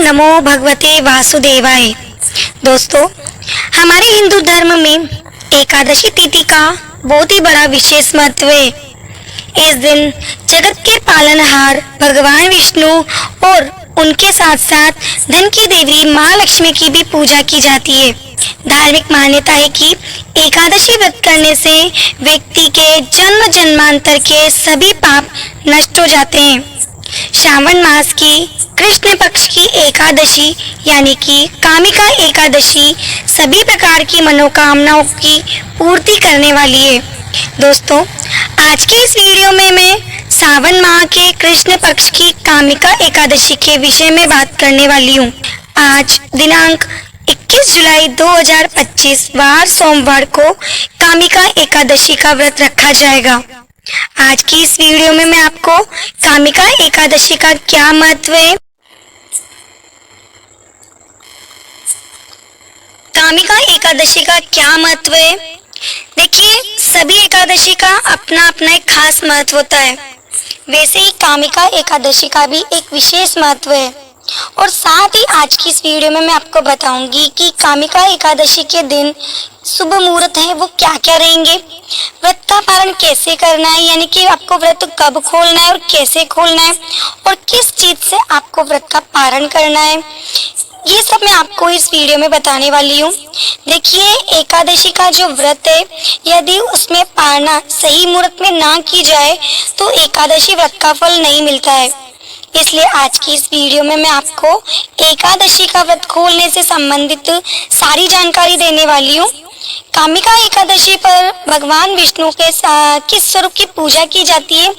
नमो भगवते वासुदेवाय। दोस्तों, हमारे हिंदू धर्म में एकादशी तिथि का बहुत ही बड़ा विशेष महत्व है। इस दिन जगत के पालनहार भगवान विष्णु और उनके साथ साथ धन की देवी माँ लक्ष्मी की भी पूजा की जाती है। धार्मिक मान्यता है कि एकादशी व्रत करने से व्यक्ति के जन्म जन्मांतर के सभी पाप नष्ट हो जाते हैं। श्रावण मास की कृष्ण पक्ष की एकादशी यानी कि कामिका एकादशी सभी प्रकार की मनोकामनाओं की पूर्ति करने वाली है। दोस्तों, आज के इस वीडियो में मैं सावन माह के कृष्ण पक्ष की कामिका एकादशी के विषय में बात करने वाली हूँ। आज दिनांक 21 जुलाई 2025 वार सोमवार को कामिका एकादशी का व्रत रखा जाएगा। आज की इस वीडियो में मैं आपको कामिका एकादशी का क्या महत्व है, कामिका एकादशी का क्या महत्व है। देखिए, सभी एकादशी का अपना अपना एक खास महत्व होता है। वैसे ही कामिका एकादशी का भी एक विशेष महत्व है और साथ ही आज की इस वीडियो में मैं आपको बताऊंगी कि कामिका एकादशी के दिन शुभ मुहूर्त है वो क्या क्या रहेंगे, व्रत का पालन कैसे करना है, यानी कि आपको व्रत कब खोलना है और कैसे खोलना है और किस चीज से आपको व्रत का पालन करना है, ये सब मैं आपको इस वीडियो में बताने वाली हूँ। देखिए, एकादशी का जो व्रत है यदि उसमें पालना सही मुहूर्त में ना की जाए तो एकादशी व्रत का फल नहीं मिलता है। इसलिए आज की इस वीडियो में मैं आपको एकादशी का व्रत खोलने से संबंधित सारी जानकारी देने वाली हूँ। कामिका एकादशी पर भगवान विष्णु के किस स्वरूप की पूजा की जाती है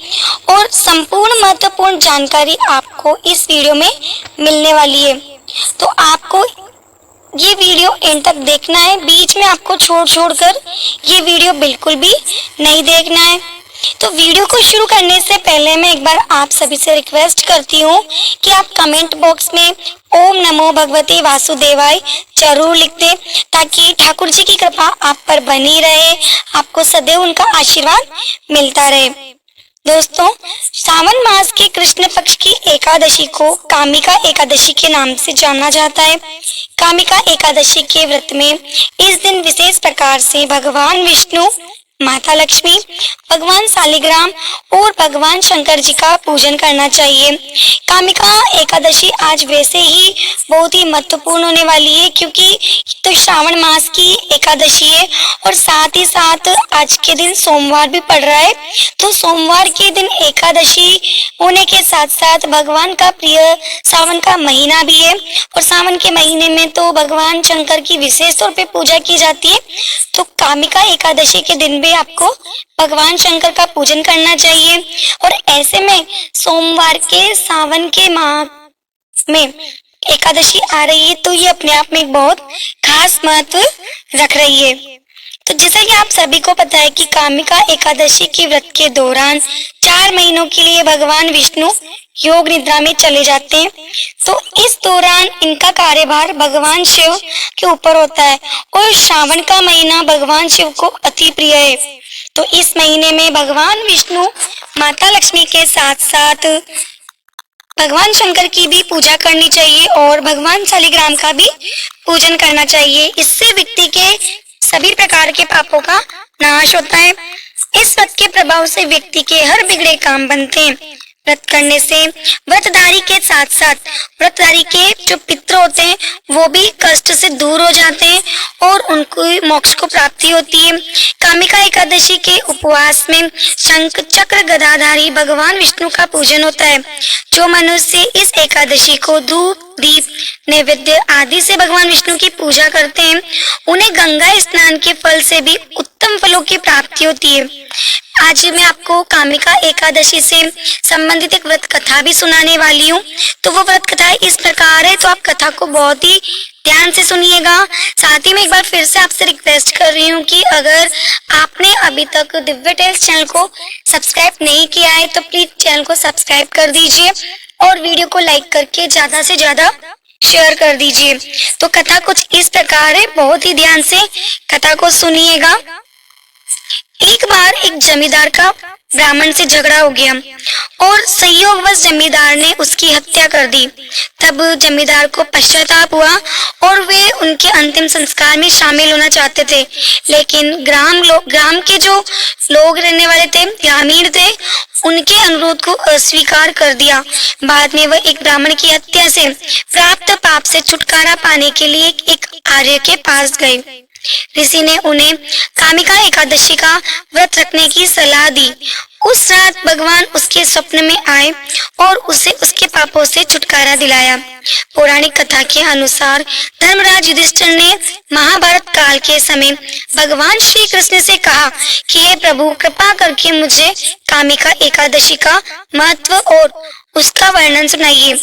और संपूर्ण महत्वपूर्ण जानकारी आपको इस वीडियो में मिलने वाली है। तो आपको ये वीडियो एंड तक देखना है, बीच में आपको छोड़ कर ये वीडियो बिल्कुल भी नहीं देखना है। तो वीडियो को शुरू करने से पहले मैं एक बार आप सभी से रिक्वेस्ट करती हूँ कि आप कमेंट बॉक्स में ओम नमो भगवते वासुदेवाय जरूर लिख दें, ताकि ठाकुर जी की कृपा आप पर बनी रहे, आपको सदैव उनका आशीर्वाद मिलता रहे। दोस्तों, सावन मास के कृष्ण पक्ष की एकादशी को कामिका एकादशी के नाम से जाना जाता है। कामिका एकादशी के व्रत में इस दिन विशेष प्रकार से भगवान विष्णु, माता लक्ष्मी, भगवान शालिग्राम और भगवान शंकर जी का पूजन करना चाहिए। कामिका एकादशी आज वैसे ही बहुत ही महत्वपूर्ण होने वाली है, क्योंकि तो श्रावण मास की एकादशी है और साथ ही साथ आज के दिन सोमवार भी पड़ रहा है। तो सोमवार के दिन एकादशी होने के साथ साथ भगवान का प्रिय सावन का महीना भी है और सावन के महीने में तो भगवान शंकर की विशेष तौर पे पूजा की जाती है। तो कामिका एकादशी के दिन भी आपको भगवान शंकर का पूजन करना चाहिए और ऐसे में सोमवार के सावन के माह में एकादशी आ रही है तो ये अपने आप में एक बहुत खास महत्व रख रही है। तो जैसा कि आप सभी को पता है कि कामिका एकादशी के व्रत के दौरान 4 महीनों के लिए भगवान विष्णु योग निद्रा में चले जाते हैं। तो इस दौरान इनका कार्यभार भगवान शिव के ऊपर होता है और श्रावण का महीना भगवान शिव को अति प्रिय है। तो इस महीने में भगवान विष्णु, माता लक्ष्मी के साथ साथ भगवान शंकर की भी पूजा करनी चाहिए और भगवान शालिग्राम का भी पूजन करना चाहिए। इससे व्यक्ति के सभी प्रकार के पापों का नाश होता है। इस व्रत के प्रभाव से व्यक्ति के हर बिगड़े काम बनते हैं। व्रत करने से व्रतधारी के साथ साथ व्रतधारी के जो पितृ होते हैं वो भी कष्ट से दूर हो जाते हैं और उनको मोक्ष को प्राप्ति होती है। कामिका एकादशी के उपवास में शंख चक्र गदाधारी भगवान विष्णु का पूजन होता है। जो मनुष्य इस एकादशी को धूप, दीप, नैवेद्य आदि से भगवान विष्णु की पूजा करते हैं उन्हें गंगा स्नान के फल से भी उत्तम फलों की प्राप्ति होती है। आज मैं आपको कामिका एकादशी से संबंधित एक व्रत कथा भी सुनाने वाली हूँ। तो वो व्रत कथा इस प्रकार है, तो आप कथा को बहुत ही ध्यान से सुनिएगा। साथ ही मैं एक बार फिर से आपसे रिक्वेस्ट कर रही हूँ कि अगर आपने अभी तक दिव्य टेल्स चैनल को सब्सक्राइब नहीं किया है तो प्लीज चैनल को सब्सक्राइब कर दीजिए और वीडियो को लाइक करके ज्यादा से ज्यादा शेयर कर दीजिए। तो कथा कुछ इस प्रकार है, बहुत ही ध्यान से कथा को सुनिएगा। एक बार एक जमींदार का ब्राह्मण से झगड़ा हो गया और संयोगवश जमींदार ने उसकी हत्या कर दी। तब जमींदार को पश्चाताप हुआ और वे उनके अंतिम संस्कार में शामिल होना चाहते थे, लेकिन ग्राम के जो लोग रहने वाले थे, ग्रामीण थे, उनके अनुरोध को अस्वीकार कर दिया। बाद में वह एक ब्राह्मण की हत्या से प्राप्त पाप से छुटकारा पाने के लिए एक आर्य के पास गए। ऋषि ने उन्हें कामिका एकादशी का व्रत रखने की सलाह दी। उस रात भगवान उसके स्वप्न में आए और उसे उसके पापों से छुटकारा दिलाया। पौराणिक कथा के अनुसार धर्मराज युधिष्ठिर ने महाभारत काल के समय भगवान श्री कृष्ण से कहा कि हे प्रभु, कृपा करके मुझे कामिका एकादशी का महत्व और उसका वर्णन सुनाइए।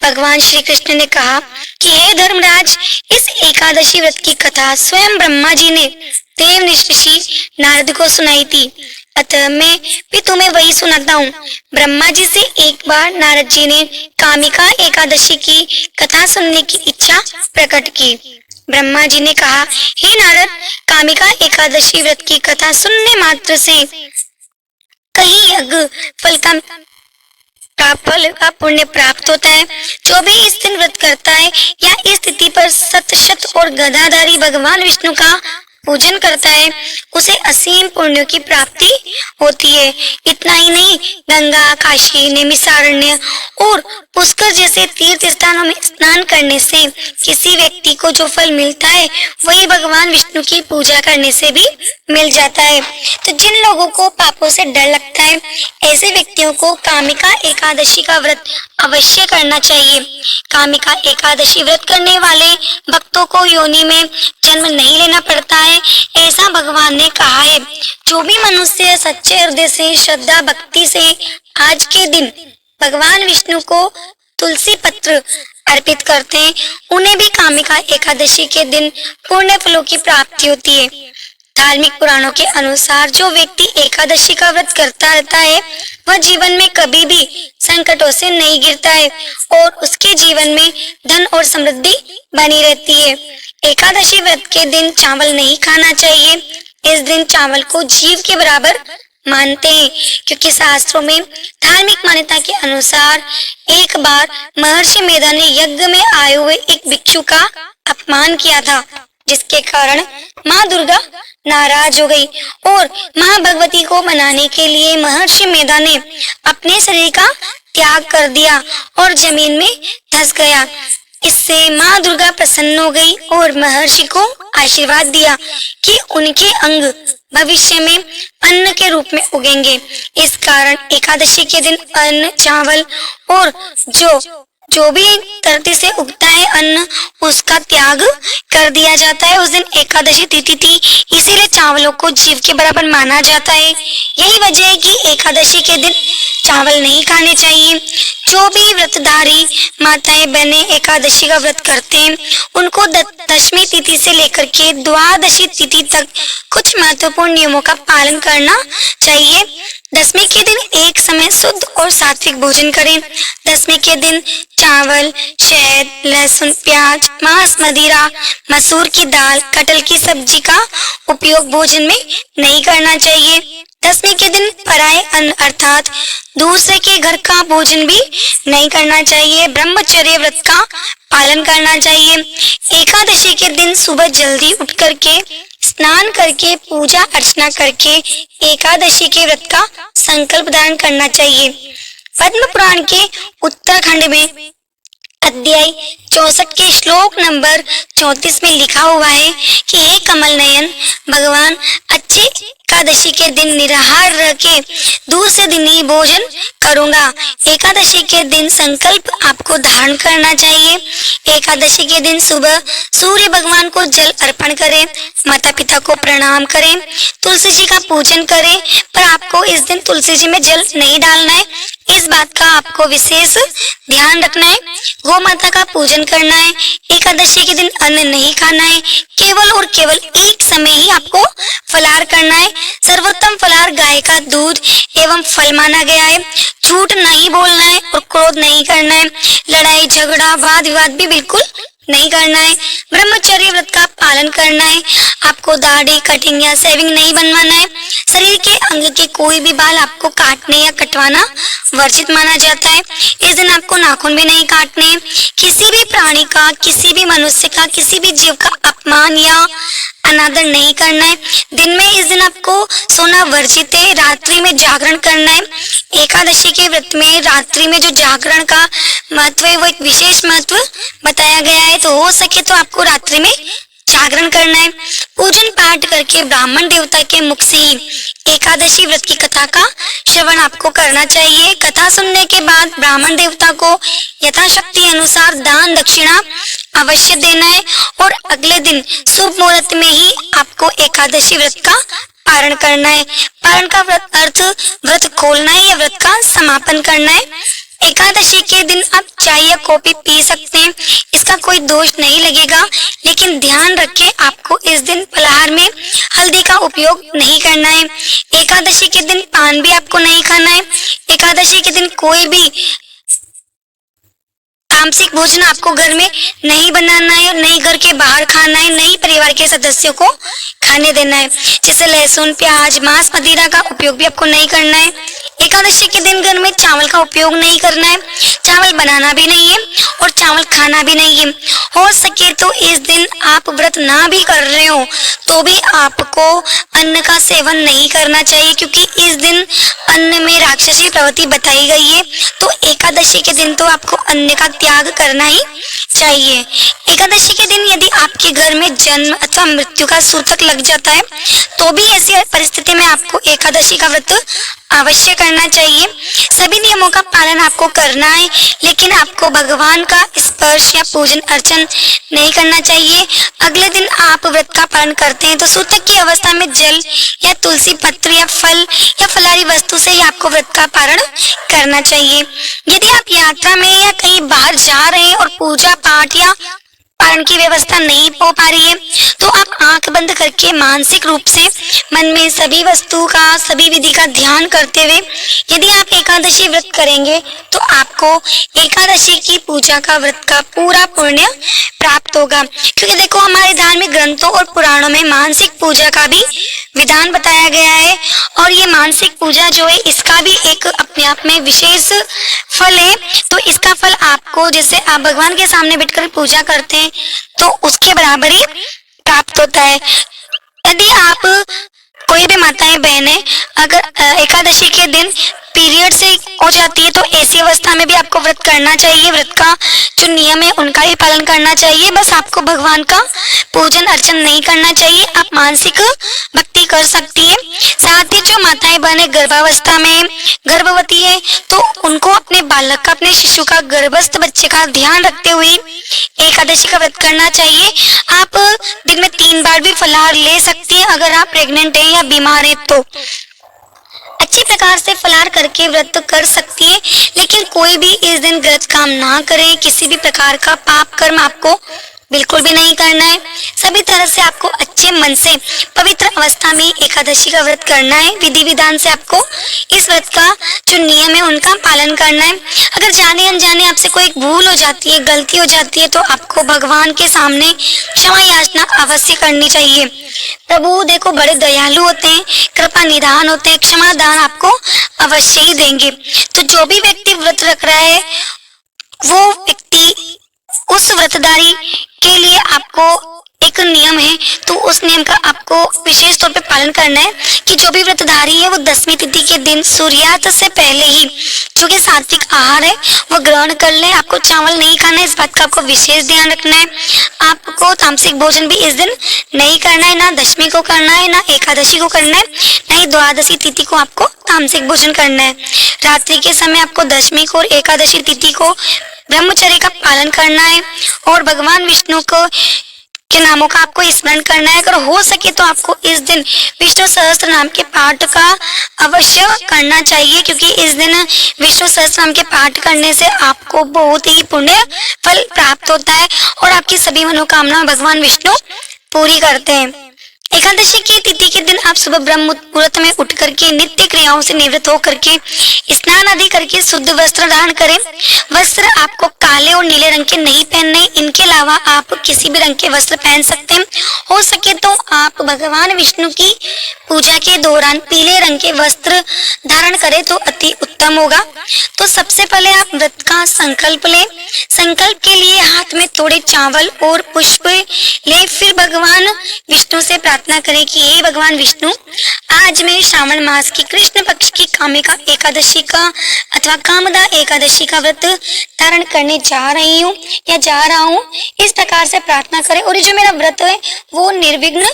भगवान श्री कृष्ण ने कहा कि हे धर्मराज, इस एकादशी व्रत की कथा स्वयं ब्रह्मा जी ने देव ऋषि नारद को सुनाई थी, अतः मैं भी तुम्हें वही सुनाता हूँ। ब्रह्मा जी से एक बार नारद जी ने कामिका एकादशी की कथा सुनने की इच्छा प्रकट की। ब्रह्मा जी ने कहा, हे नारद, कामिका एकादशी व्रत की कथा सुनने मात्र से कहीं यज्ञ फल का पुण्य प्राप्त होता है। जो भी इस दिन व्रत करता है या इस तिथि पर सत और गदाधारी भगवान विष्णु का पूजन करता है, उसे असीम पुण्यों की प्राप्ति होती है। इतना ही नहीं, गंगा, काशी, नैमिषारण्य और पुष्कर जैसे तीर्थ स्थानों में स्नान करने से किसी व्यक्ति को जो फल मिलता है, वही भगवान विष्णु की पूजा करने से भी मिल जाता है। तो जिन लोगों को पापों से डर लगता है, ऐसे व्यक्तियों को कामिका एकादशी का व्रत अवश्य करना चाहिए। कामिका एकादशी व्रत करने वाले भक्तों को योनि में जन्म नहीं लेना पड़ता है, ऐसा भगवान ने कहा है। जो भी मनुष्य सच्चे हृदय से, श्रद्धा भक्ति से आज के दिन भगवान विष्णु को तुलसी पत्र अर्पित करते हैं, उन्हें भी कामिका एकादशी के दिन पुण्य फलों की प्राप्ति होती है। धार्मिक पुराणों के अनुसार जो व्यक्ति एकादशी का व्रत करता रहता है, वह जीवन में कभी भी संकटों से नहीं गिरता है और उसके जीवन में धन और समृद्धि बनी रहती है। एकादशी व्रत के दिन चावल नहीं खाना चाहिए। इस दिन चावल को जीव के बराबर मानते हैं, क्योंकि शास्त्रों में धार्मिक मान्यता के अनुसार एक बार महर्षि मेधा ने यज्ञ में आए हुए एक भिक्षु का अपमान किया था, जिसके कारण माँ दुर्गा नाराज हो गई और माँ भगवती को मनाने के लिए महर्षि मेधा ने अपने शरीर का त्याग कर दिया और जमीन में धंस गया। इससे माँ दुर्गा प्रसन्न हो गई और महर्षि को आशीर्वाद दिया कि उनके अंग भविष्य में अन्न के रूप में उगेंगे। इस कारण एकादशी के दिन अन्न, चावल और जो भी धरती से उगता है अन्न, उसका त्याग कर दिया जाता है। उस दिन एकादशी तिथि थी, इसीलिए चावलों को जीव के बराबर माना जाता है। यही वजह है कि एकादशी के दिन चावल नहीं खाने चाहिए। जो भी व्रतधारी माताएं बहनें एकादशी का व्रत करते हैं, उनको दशमी तिथि से लेकर के द्वादशी तिथि तक कुछ महत्वपूर्ण नियमों का पालन करना चाहिए। दशमी के दिन एक समय शुद्ध और सात्विक भोजन करें। दशमी के दिन चावल, शहद, लहसुन, प्याज, मांस, मदिरा, मसूर की दाल, कटहल की सब्जी का उपयोग भोजन में नहीं करना चाहिए। दशमी के दिन पराये अन्न अर्थात दूसरे के घर का भोजन भी नहीं करना चाहिए। ब्रह्मचर्य व्रत का पालन करना चाहिए। एकादशी के दिन सुबह जल्दी उठ करके स्नान करके पूजा अर्चना करके एकादशी के व्रत का संकल्प धारण करना चाहिए। पद्म पुराण के उत्तराखंड में अध्याय 64 के श्लोक नंबर 34 में लिखा हुआ है कि हे कमल नयन, भगवान अच्छे एकादशी के दिन निराहार रह के दूसरे दिन ही भोजन करूंगा। एकादशी के दिन संकल्प आपको धारण करना चाहिए। एकादशी के दिन सुबह सूर्य भगवान को जल अर्पण करें, माता पिता को प्रणाम करें, तुलसी जी का पूजन करें, पर आपको इस दिन तुलसी जी में जल नहीं डालना है। इस बात का आपको विशेष ध्यान रखना है। गौ माता का पूजन करना है। एकादशी के दिन अन्न नहीं खाना है। केवल और केवल एक समय ही आपको फलाहार करना है। सर्वोत्तम फलाहार गाय का दूध एवं फल माना गया है। झूठ नहीं बोलना है और क्रोध नहीं करना है। लड़ाई झगड़ा वाद विवाद भी बिल्कुल नहीं करना है, ब्रह्मचर्य व्रत का पालन करना है। आपको दाढ़ी कटिंग या सेविंग नहीं बनवाना है। शरीर के अंग के कोई भी बाल आपको काटने या कटवाना वर्जित माना जाता है। इस दिन आपको नाखून भी नहीं काटने हैं। किसी भी प्राणी का, किसी भी मनुष्य का, किसी भी जीव का अपमान या अनादर नहीं करना है। दिन में इस दिन आपको सोना वर्जित है। रात्रि में जागरण करना है। एकादशी के व्रत में रात्रि में जो जागरण का महत्व है वो एक विशेष महत्व बताया गया है। तो हो सके तो आपको रात्रि में जागरण करना है। पूजन पाठ करके ब्राह्मण देवता के मुख से ही एकादशी व्रत की कथा का श्रवण आपको करना चाहिए। कथा सुनने के बाद ब्राह्मण देवता को यथाशक्ति अनुसार दान दक्षिणा अवश्य देना है और अगले दिन शुभ मुहूर्त में ही आपको एकादशी व्रत का पारण करना है। पारण का व्रत अर्थ व्रत खोलना है या व्रत का समापन करना है। एकादशी के दिन आप चाय या कॉफी पी सकते हैं, इसका कोई दोष नहीं लगेगा, लेकिन ध्यान रखें आपको इस दिन फलाहार में हल्दी का उपयोग नहीं करना है। एकादशी के दिन पान भी आपको नहीं खाना है। एकादशी के दिन कोई भी तामसिक भोजन आपको घर में नहीं बनाना है, नहीं घर के बाहर खाना है, नहीं परिवार के सदस्यों को खाने देना है। जैसे लहसुन, प्याज, मांस, मदिरा का उपयोग भी आपको नहीं करना है। एकादशी के दिन घर में चावल का उपयोग नहीं करना है। चावल बनाना भी नहीं है और चावल खाना भी नहीं है। हो सके तो इस दिन आप व्रत ना भी कर रहे हो तो भी आपको अन्न का सेवन नहीं करना चाहिए, क्योंकि इस दिन अन्न में राक्षसी प्रवृत्ति बताई गई है। तो एकादशी के दिन तो आपको अन्न का त्याग करना ही चाहिए। एकादशी के दिन यदि आपके घर में जन्म अथवा मृत्यु का सूतक लग जाता है तो भी ऐसी परिस्थिति में आपको एकादशी का व्रत अवश्य करना चाहिए। सभी नियमों का पालन आपको करना है, लेकिन आपको भगवान का स्पर्श या पूजन अर्चन नहीं करना चाहिए। अगले दिन आप व्रत का पालन करते हैं तो सूतक की अवस्था में जल या तुलसी पत्र या फल या फलारी वस्तु से ही आपको व्रत का पारण करना चाहिए। यदि आप यात्रा में या कहीं बाहर जा रहे हैं और पूजा पाठ या पारण की व्यवस्था नहीं हो पा रही है तो आप आंख बंद करके मानसिक रूप से मन में सभी वस्तु का, सभी विधि का ध्यान करते हुए यदि आप एकादशी व्रत करेंगे तो आपको एकादशी की पूजा का व्रत का पूरा पुण्य प्राप्त होगा। क्योंकि देखो हमारे धार्मिक ग्रंथों और पुराणों में मानसिक पूजा का भी विधान बताया गया है और ये मानसिक पूजा जो है इसका भी एक अपने आप में विशेष फल है। तो इसका फल आपको, जैसे आप भगवान के सामने बैठकर पूजा करते हैं तो उसके बराबर ही प्राप्त होता है। यदि आप कोई भी माताएं बहनें अगर एकादशी के दिन पीरियड से हो जाती है तो ऐसी अवस्था में भी आपको व्रत करना चाहिए। व्रत का जो नियम है उनका ही पालन करना चाहिए। बस आपको भगवान का पूजन अर्चन नहीं करना चाहिए, आप मानसिक भक्ति कर सकती है। साथ ही जो माताएं बहनें गर्भावस्था में गर्भवती है तो उनको अपने बालक का, अपने शिशु का, गर्भस्थ बच्चे का ध्यान रखते हुए एकादशी का व्रत करना चाहिए। आप दिन में 3 बार भी फलाहार ले सकती है अगर आप प्रेग्नेंट है या बीमार है तो अच्छी प्रकार से फलाहार करके व्रत कर सकती है। लेकिन कोई भी इस दिन गलत काम ना करे, किसी भी प्रकार का पाप कर्म आपको बिल्कुल भी नहीं करना है। सभी तरह से आपको अच्छे मन से पवित्र अवस्था में एकादशी का व्रत करना है। विधि विधान से आपको इस व्रत का जो नियम है उनका पालन करना है। अगर जाने अनजाने आपसे कोई भूल हो जाती है, गलती हो जाती है तो आपको भगवान के सामने क्षमा याचना अवश्य करनी चाहिए। प्रभु देखो बड़े दयालु होते हैं, कृपा निधान होते हैं, क्षमा दान आपको अवश्य ही देंगे। तो जो भी व्यक्ति व्रत रख रहा है वो व्यक्ति, उस व्रतधारी के लिए आपको एक नियम है तो उस नियम का आपको विशेष तौर पे पालन करना है कि जो भी व्रतधारी है वो 10वीं तिथि के दिन सूर्यास्त से पहले ही जो कि सात्विक आहार है वो ग्रहण कर ले। आपको चावल नहीं खाना है, इस बात का आपको विशेष ध्यान रखना है। आपको तामसिक भोजन भी इस दिन नहीं करना है, ना दशमी को करना है, ना एकादशी को करना है, ना ही द्वादशी तिथि को आपको तामसिक भोजन करना है। रात्रि के समय आपको दशमी को और एकादशी तिथि को ब्रह्मचर्य का पालन करना है और भगवान विष्णु को के नामों का आपको स्मरण करना है। अगर हो सके तो आपको इस दिन विष्णु सहस्त्र नाम के पाठ का अवश्य करना चाहिए, क्योंकि इस दिन विष्णु सहस्त्र नाम के पाठ करने से आपको बहुत ही पुण्य फल प्राप्त होता है और आपकी सभी मनोकामना भगवान विष्णु पूरी करते हैं। एकादशी की तिथि के दिन आप सुबह ब्रह्म मुहूर्त में उठ करके नित्य क्रियाओं से निवृत्त होकर के स्नान आदि करके शुद्ध वस्त्र धारण करें। वस्त्र आपको काले और नीले रंग के नहीं पहनने, इनके अलावा आप किसी भी रंग के वस्त्र पहन सकते हैं। हो सके तो आप भगवान विष्णु की पूजा के दौरान पीले रंग के वस्त्र धारण करें तो अति उत्तम होगा। तो सबसे पहले आप व्रत का संकल्प लें। संकल्प के लिए हाथ में थोड़े चावल और पुष्प ले, फिर भगवान विष्णु से प्रार्थना करें कि हे भगवान विष्णु, आज मैं श्रावण मास की कृष्ण पक्ष की कामिका एकादशी का अथवा कामदा एकादशी का व्रत धारण करने जा रही हूँ या जा रहा हूँ। इस प्रकार से प्रार्थना करें और ये जो मेरा व्रत है वो निर्विघ्न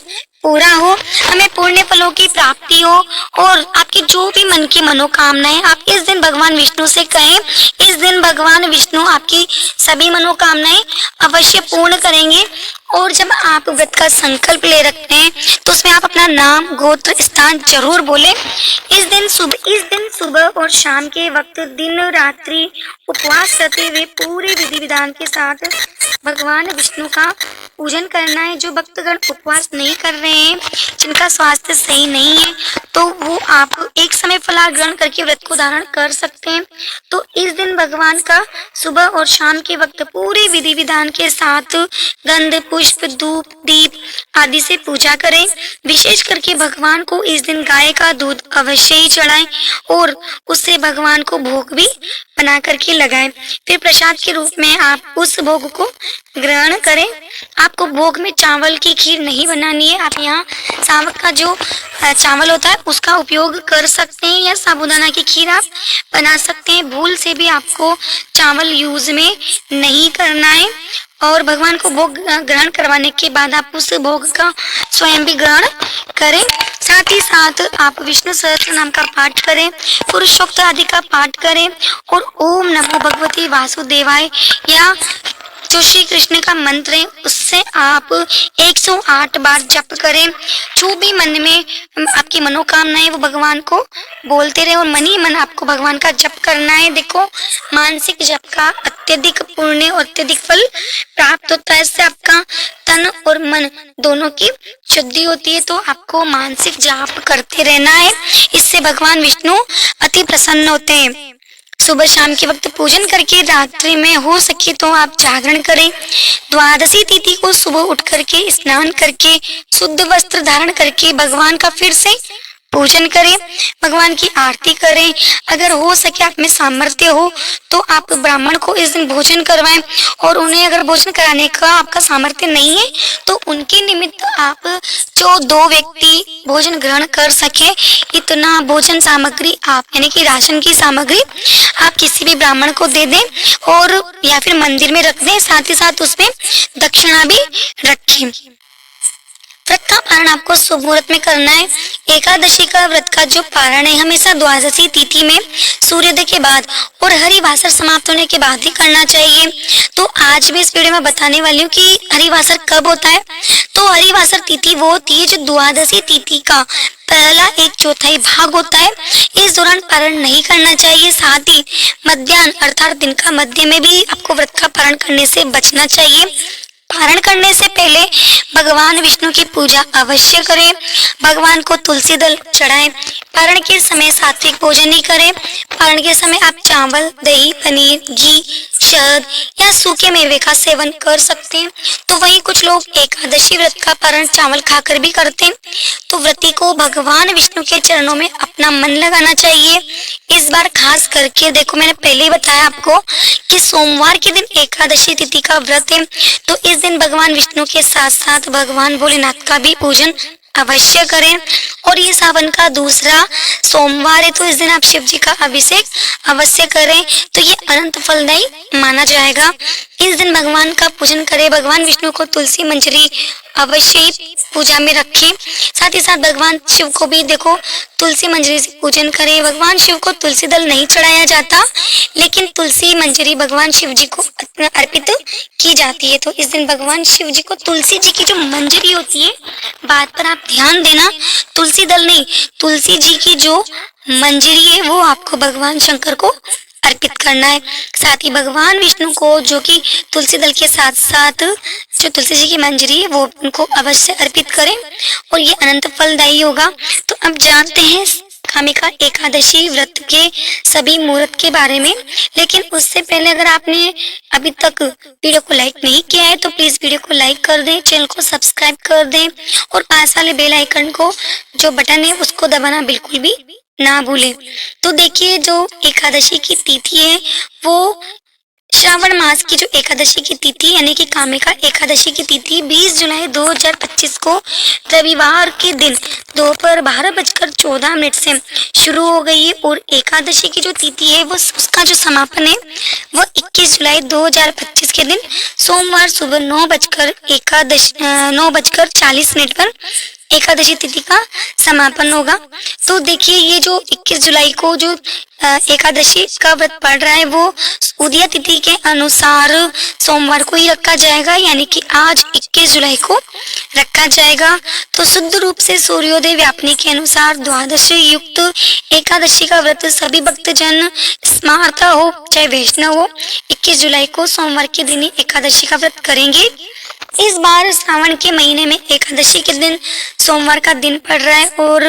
पूरा हो, हमें पुण्य फलों की प्राप्ति हो और आपकी जो भी मन की मनोकामनाएं आप इस दिन भगवान विष्णु से कहें। इस दिन भगवान विष्णु आपकी सभी मनोकामनाएं अवश्य पूर्ण करेंगे। और जब आप व्रत का संकल्प ले रखते हैं तो उसमें आप अपना नाम, गोत्र, स्थान जरूर बोले। इस दिन सुबह और शाम के वक्त दिन रात्रि उपवास करते हुए पूरे विधि विधान के साथ भगवान विष्णु का पूजन करना है। जो भक्तगण उपवास नहीं कर रहे हैं, जिनका स्वास्थ्य सही नहीं है, तो वो आप एक समय फलाहार ग्रहण करके व्रत को धारण कर सकते हैं। तो इस दिन भगवान का सुबह और शाम के वक्त पूरे विधि विधान के साथ गंध, पुष्प, धूप, दीप आदि से पूजा करें। विशेष करके भगवान को इस दिन गाय का दूध अवश्य ही चढ़ाएं और उससे भगवान को भोग भी बना करके लगाएं। फिर प्रसाद के रूप में आप उस भोग को ग्रहण करें। आपको भोग में चावल की खीर नहीं बनानी है, आप यहाँ सावक का जो चावल होता है उसका उपयोग कर सकते हैं या साबूदाना की खीर आप बना सकते हैं। भूल से भी आपको चावल यूज में नहीं करना है। और भगवान को भोग ग्रहण करवाने के बाद आप उस भोग का स्वयं भी ग्रहण करें। साथ ही साथ आप विष्णु सहस्त्र नाम का पाठ करें, पुरुषोक्त आदि का पाठ करें और ओम नमो भगवती वासुदेवाय या जो श्री कृष्ण का मंत्र है उससे आप 108 बार जप करें। जो भी मन में आपकी मनोकामना है वो भगवान को बोलते रहे और मन ही मन आपको भगवान का जप करना है। देखो, मानसिक जप का अत्यधिक पुण्य और अत्यधिक फल प्राप्त होता है। इससे आपका तन और मन दोनों की शुद्धि होती है। तो आपको मानसिक जाप करते रहना है, इससे भगवान विष्णु अति प्रसन्न होते हैं। सुबह शाम के वक्त पूजन करके रात्रि में हो सके तो आप जागरण करें। द्वादशी तिथि को सुबह उठ करके स्नान करके शुद्ध वस्त्र धारण करके भगवान का फिर से पूजन करें, भगवान की आरती करें। अगर हो सके आप में सामर्थ्य हो तो आप ब्राह्मण को इस दिन भोजन करवाएं और उन्हें अगर भोजन कराने का आपका सामर्थ्य नहीं है तो उनके निमित्त आप जो 2 व्यक्ति भोजन ग्रहण कर सके इतना भोजन सामग्री आप यानी कि राशन की सामग्री आप किसी भी ब्राह्मण को दे दें और या फिर मंदिर में रख दें। साथ ही साथ उसमें दक्षिणा भी रखें। व्रत का पारण आपको शुभ मुहूर्त में करना है। एकादशी का व्रत का जो पारण है हमेशा द्वादशी तिथि में सूर्योदय के बाद और हरिवासर समाप्त होने के बाद ही करना चाहिए। तो आज मैं इस वीडियो में बताने वाली हूँ कि हरिवासर कब होता है। तो हरिवासर तिथि वो होती है जो द्वादशी तिथि का पहला 1/4 भाग होता है। इस दौरान पारण नहीं करना चाहिए। साथ ही मध्याह्न अर्थात दिन का मध्य में भी आपको व्रत का पारण करने से बचना चाहिए। पारण करने से पहले भगवान विष्णु की पूजा अवश्य करें। भगवान को तुलसी दल चढ़ाएं। पारण के समय सात्विक भोजन नहीं करें। पारण के समय आप चावल, दही, पनीर, घी, शहद या सूखे मेवे का सेवन कर सकते हैं। तो वहीं कुछ लोग एकादशी व्रत का पारण चावल खाकर भी करते हैं। तो व्रती को भगवान विष्णु के चरणों में अपना मन लगाना चाहिए। इस बार खास करके देखो, मैंने पहले ही बताया आपको कि सोमवार के दिन एकादशी तिथि का व्रत है। तो इस दिन भगवान विष्णु के साथ साथ भगवान भोलेनाथ का भी पूजन अवश्य करें। और ये सावन का दूसरा सोमवार है तो इस दिन आप शिव जी का अभिषेक अवश्य करें। तो ये अनंत फलदायी माना जाएगा। इस दिन भगवान का पूजन करें। भगवान विष्णु को तुलसी मंजरी अवश्य ही पूजा में रखें। साथ ही साथ भगवान शिव को भी देखो तुलसी मंजरी से पूजन करें। भगवान शिव को तुलसी दल नहीं चढ़ाया जाता, लेकिन तुलसी मंजरी भगवान शिव जी को अर्पित की जाती है। तो इस दिन भगवान शिव जी को तुलसी जी की जो मंजरी होती है, बात पर आप ध्यान देना, तुलसी दल नहीं, तुलसी जी की जो मंजरी है वो आपको भगवान शंकर को अर्पित करना है। साथ ही भगवान विष्णु को जो कि तुलसी दल के साथ साथ जो तुलसी जी की मंजरी है वो उनको अवश्य अर्पित करें और ये अनंत फलदायी होगा। तो अब जानते हैं कामिका एकादशी व्रत के सभी मुहूर्त के बारे में। लेकिन उससे पहले अगर आपने अभी तक वीडियो को लाइक नहीं किया है तो प्लीज वीडियो को लाइक कर दें, चैनल को सब्सक्राइब कर दें और पास वाले बेल आइकन को जो बटन है उसको दबाना बिल्कुल भी ना भूलें। तो देखिए, जो एकादशी की तिथि है वो श्रावण मास की जो एकादशी की तिथि यानी कि कामिका एकादशी की तिथि 20 जुलाई 2025 को रविवार के दिन दोपहर 12:14 से शुरू हो गई है और एकादशी की जो तिथि है वो उसका जो समापन है वो 21 जुलाई 2025 के दिन सोमवार सुबह 9:40 पर एकादशी तिथि का समापन होगा। तो देखिए, ये जो 21 जुलाई को जो एकादशी का व्रत पड़ रहा है वो उदय तिथि के अनुसार सोमवार को ही रखा जाएगा, यानी कि आज 21 जुलाई को रखा जाएगा। तो शुद्ध रूप से सूर्योदय व्यापनी के अनुसार द्वादशी युक्त एकादशी का व्रत सभी भक्तजन स्मार्ता हो चाहे वैष्णव हो 21 जुलाई को सोमवार के दिन ही एकादशी का व्रत करेंगे। इस बार श्रावण के महीने में एकादशी के दिन सोमवार का दिन पड़ रहा है और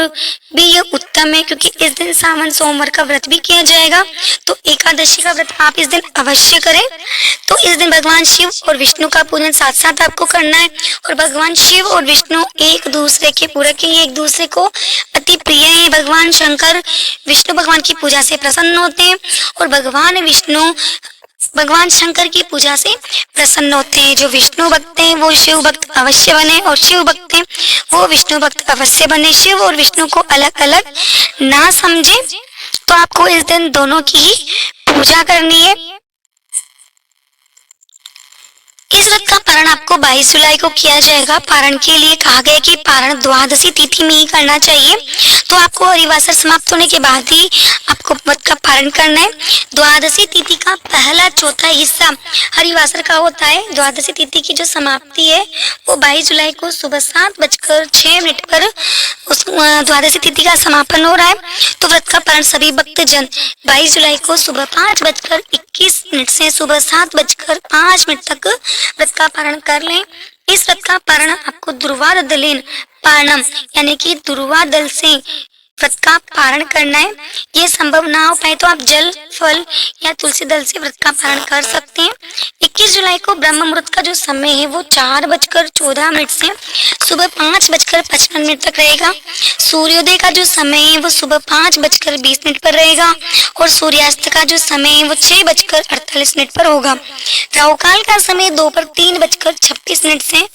भी ये उत्तम है क्योंकि इस दिन सावन सोमवार का व्रत भी किया जाएगा। तो एकादशी का व्रत आप इस दिन अवश्य करें। तो इस दिन भगवान शिव और विष्णु का पूजन साथ साथ आपको करना है और भगवान शिव और विष्णु एक दूसरे के पूरक हैं, एक दूसरे को अति प्रिय है। भगवान शंकर विष्णु भगवान की पूजा से प्रसन्न होते हैं और भगवान शंकर की पूजा से प्रसन्न होते हैं। जो विष्णु भक्त हैं वो शिव भक्त अवश्य बने और शिव भक्त हैं वो विष्णु भक्त अवश्य बने। शिव और विष्णु को अलग अलग ना समझे। तो आपको इस दिन दोनों की ही पूजा करनी है। इस व्रत का पारण आपको 22 जुलाई को किया जाएगा। पारण के लिए कहा गया कि पारण द्वादशी तिथि में ही करना चाहिए। तो आपको हरिवासर समाप्त होने के बाद ही आपको व्रत का पारण करना है। द्वादशी तिथि का पहला चौथा हिस्सा हरिवासर का होता है। द्वादशी तिथि की जो समाप्ति है वो 22 जुलाई को सुबह 7:06 पर उस द्वादशी तिथि का समापन हो रहा है। तो व्रत का पारण सभी भक्तजन 22 जुलाई को सुबह 5:21 से सुबह 7:05 तक व्रत का पारण कर लें। इस व्रत का पारण आपको दुर्वा दलेन पारणम यानी कि दुर्वा दल से व्रत का पारण करना है। ये संभव ना हो पाए तो आप जल फल या तुलसी दल से व्रत का पारण कर सकते हैं। 21 जुलाई को ब्रह्म मुहूर्त का जो समय है वो 4:14 से सुबह 5:55 तक रहेगा। सूर्योदय का जो समय है वो सुबह 5:20 पर रहेगा और सूर्यास्त का जो समय है वो 6:48 पर होगा। राहु काल का समय दोपहर 3:26 से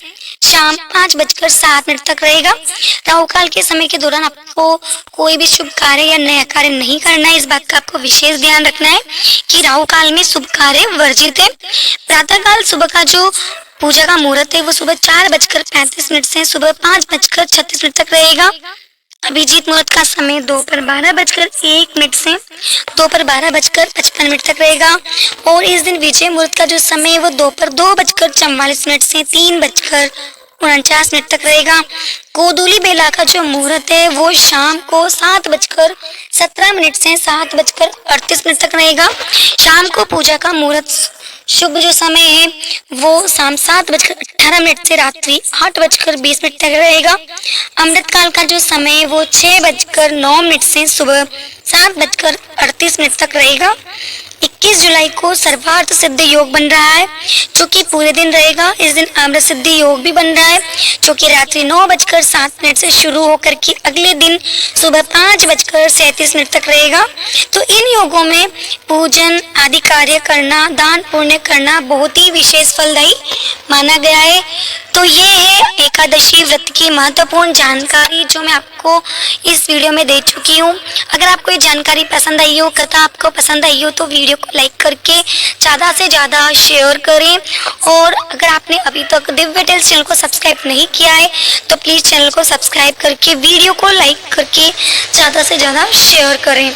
शाम 5:07 तक रहेगा। राहु काल के समय के दौरान आपको कोई भी शुभ कार्य या नया कार्य नहीं करना है। इस बात का आपको विशेष ध्यान रखना है कि राहु काल में शुभ कार्य वर्जित है। प्रातः काल सुबह का जो पूजा का मुहूर्त है वो सुबह 4:35 से सुबह 5:36 तक रहेगा। अभिजीत मुहूर्त का समय दोपहर 12:01 से दोपहर 12:55 तक रहेगा और इस दिन विजय मुहूर्त का जो समय है वो दोपहर 2:44 से 3:49 तक रहेगा। गोधूली बेला का जो मुहूर्त है वो शाम को 7:17 से 7:38 तक रहेगा। शाम को पूजा का मुहूर्त शुभ जो समय है वो शाम 7:18 से रात्रि 8:20 तक रहेगा। अमृत काल का जो समय है वो 6:09 से सुबह 7:38 तक रहेगा। 21 जुलाई को सर्वार्थ सिद्ध योग बन रहा है जो कि पूरे दिन रहेगा। इस दिन अमृत सिद्धि योग भी बन रहा है जो कि रात्रि 9:07 से शुरू होकर के अगले दिन सुबह 5:37 तक रहेगा। तो इन योगों में पूजन आदि कार्य करना, दान पुण्य करना बहुत ही विशेष फलदायी माना गया है। तो ये है एकादशी व्रत की महत्वपूर्ण जानकारी जो मैं आपको इस वीडियो में दे चुकी हूँ। अगर आपको ये जानकारी पसंद आई हो, कथा आपको पसंद आई हो तो वीडियो को लाइक करके ज़्यादा से ज़्यादा शेयर करें। और अगर आपने अभी तक दिव्य टेल्स चैनल को सब्सक्राइब नहीं किया है तो प्लीज़ चैनल को सब्सक्राइब करके वीडियो को लाइक करके ज़्यादा से ज़्यादा शेयर करें।